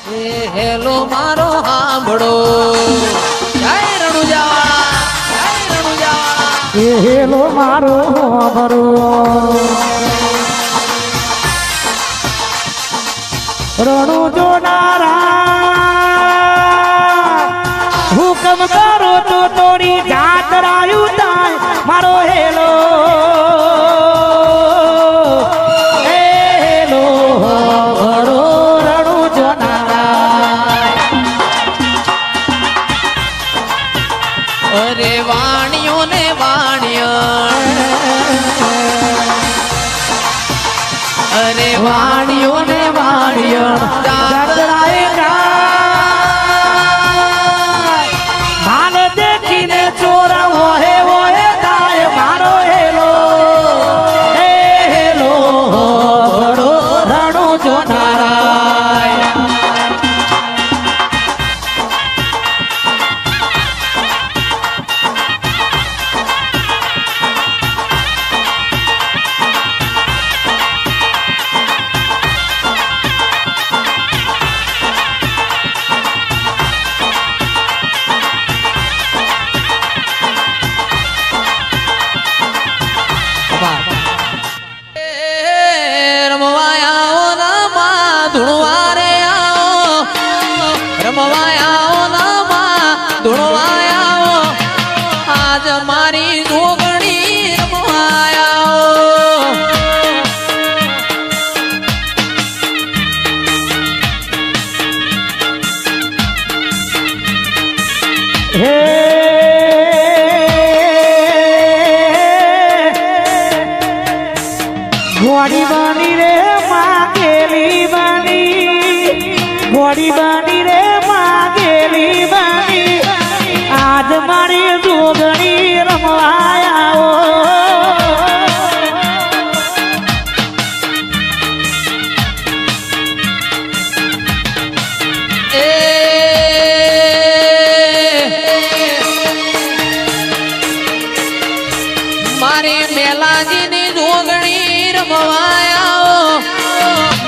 એ hello મારો હાંભળો જય રણુજાવાળા એ hello મારો હાંભળો રણુ જોનારા હુકમ કરો તો તોડી જાત રાયું થાય મારો હેલો હેલો હાંભળો રણુ જોનારા અરે વાણિયો ને વાણિયા અરે વાણિયો ને વાણિયા જાતરાએ માન દેખીને ચોર ઓહે ઓહે થાય મારો હેલો હેલો હાંભળો રણુ જોનારા રમવાયા ના માં ધૂણવા રે આવો રમવાયા ના માં ધૂણવાયા આજ મારી જોગણી રમવાયા હે ઘોડી બની રે માગેલી બની ઘોડી બની રે માગેલી બની આજ મારી જોગણી રમવાયા મારી મેલાજીની જોગણી રમવાયા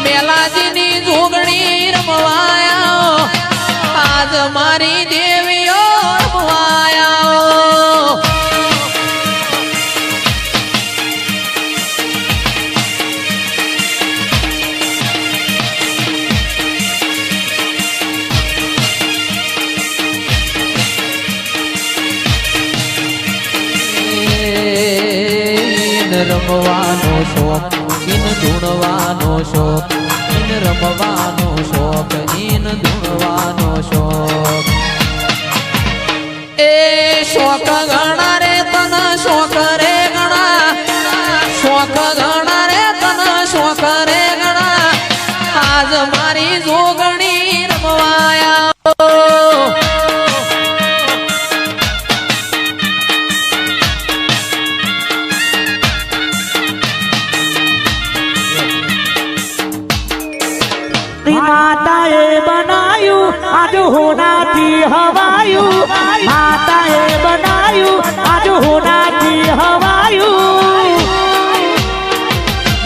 મેલાજીની જોગણી રમવાયા આજ મારી દેવીઓ રમવાયા રમવાનો શોખ ઇન ધૂણવાનો શોખ ઇન રમવાનો શોખ ઇન ધૂણવાનો શોખ એ શોખ ગણા રે તન શોખ રે ગણા શોખ ગણા રે તન શોખ રે ગણા આજ મારી જોગણી રમવાયા માતાએ બનાયું આજ હોનાથી હવાયું માતાએ બનાયું આજ હોનાથી હવાયું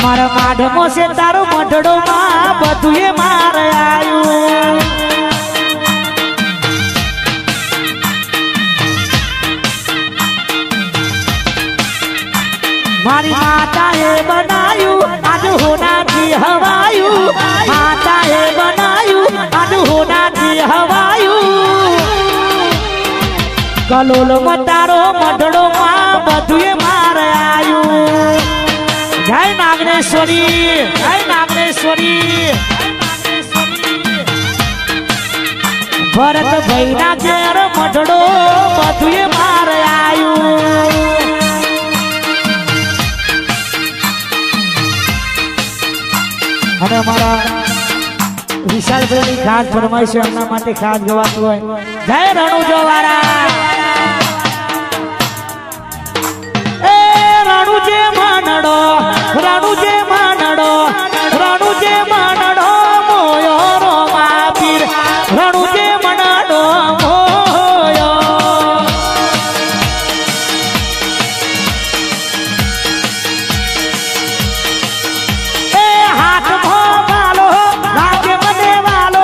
મારા માઢમો છે તારો મઢડો માં બધું એ માર આયું મારી માતાએ બનાયું આજ હોનાથી હવાયું માતાએ બનાયું આજ હોનાથી હવાયું કલોલ મતારો મઢડો માં બધું માર આયું જય નાગેશ્વરી જય નાગેશ્વરી ભરત ભાઈ ના ઘેર મઢડો બધું માર આયું અને અમારા વિશાલભાઈની ખાસ ફરમાઈશ છે એમના માટે ખાસ ગવાતું હોય જય રણુજવાળા એ રણુજે માનડો રણુજે માનડો રણુજે માનડો મોયો રો માપીર રણુજે માનડો મોયો એ હાથ ભો વાલો રાજે મને વાલો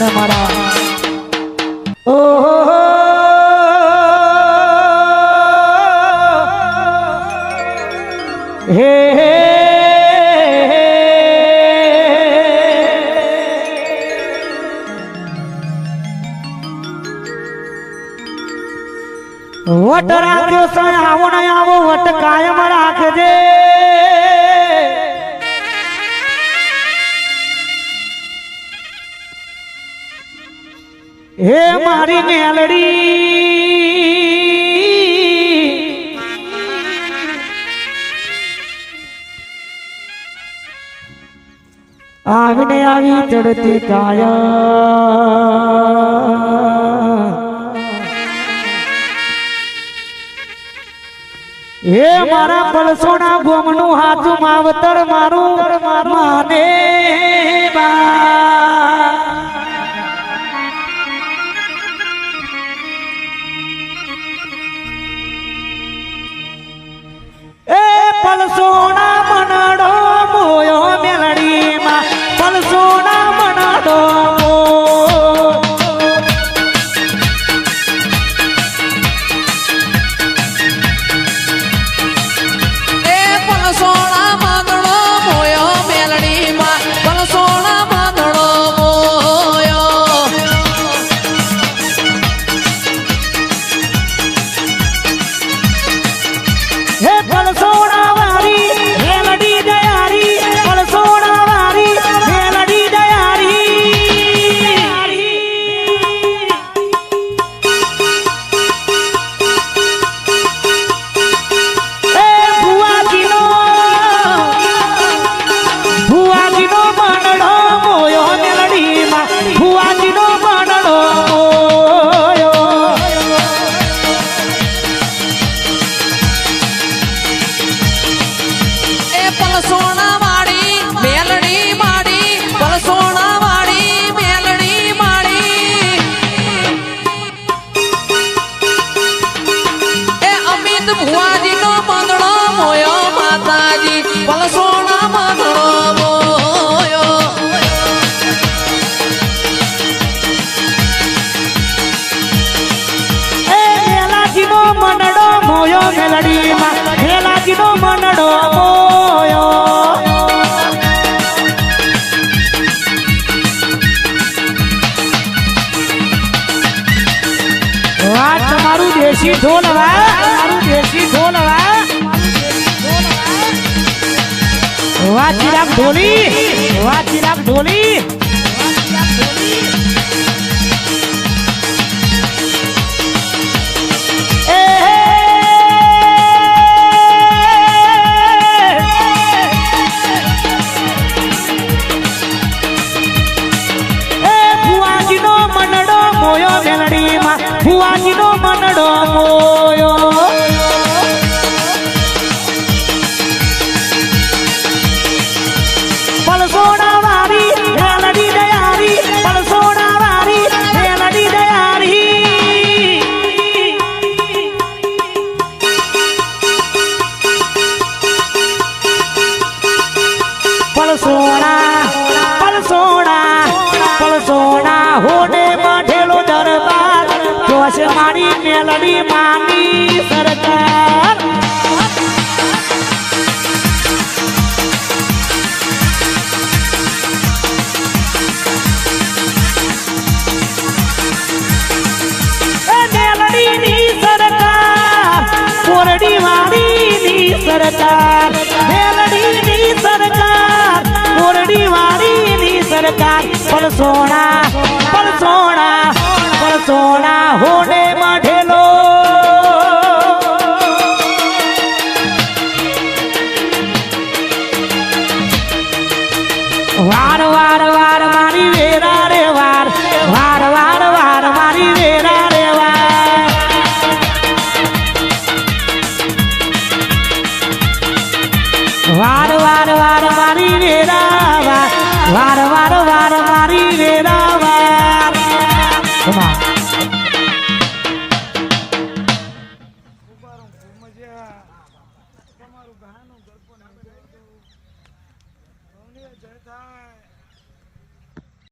છે મારા ઓહો હે વટ રાખ્યો છે આવો ને આવો વટ કાયમ રાખજે હે મારી મેલડી આવીને આવી ચડતી કાયા હે મારા પલસોના ગોમનું હાથું માવતર મારું માને એ પલસોના મનડો મોયો મેલડીમાં પલસોના મનડો મેલાજીનો મનડો મોયો વાત તમારું દેશી ઢોલ તમારું દેશી ઢોલ વાત ચિરાગ ઢોલી વાત ચિરાગ ઢોલી ભુવાજીનો મનડો મોયો પલસોડા વારી મેલડી દયારી પલસોડા વારી મેલડી દયારી પલસોડા પલસોડા પલસોડા હોને બાંધેલો દરબાર જોશે મારી મેલડી માની સરકાર મેલડીની સરકાર કોરડી વાળીની સરકાર મેલડીની સરકાર કોરડી વાળીની સરકાર પલસોણા પલસોણા પલસોણા હોને બાંધેલો વાર વાર વાર મારી વેરા રે વાર વાર વાર વાર મારી વેરા રે વાર વાર વાર મારી વેરા વાર વાર વાર વાર મારી વેરા વાર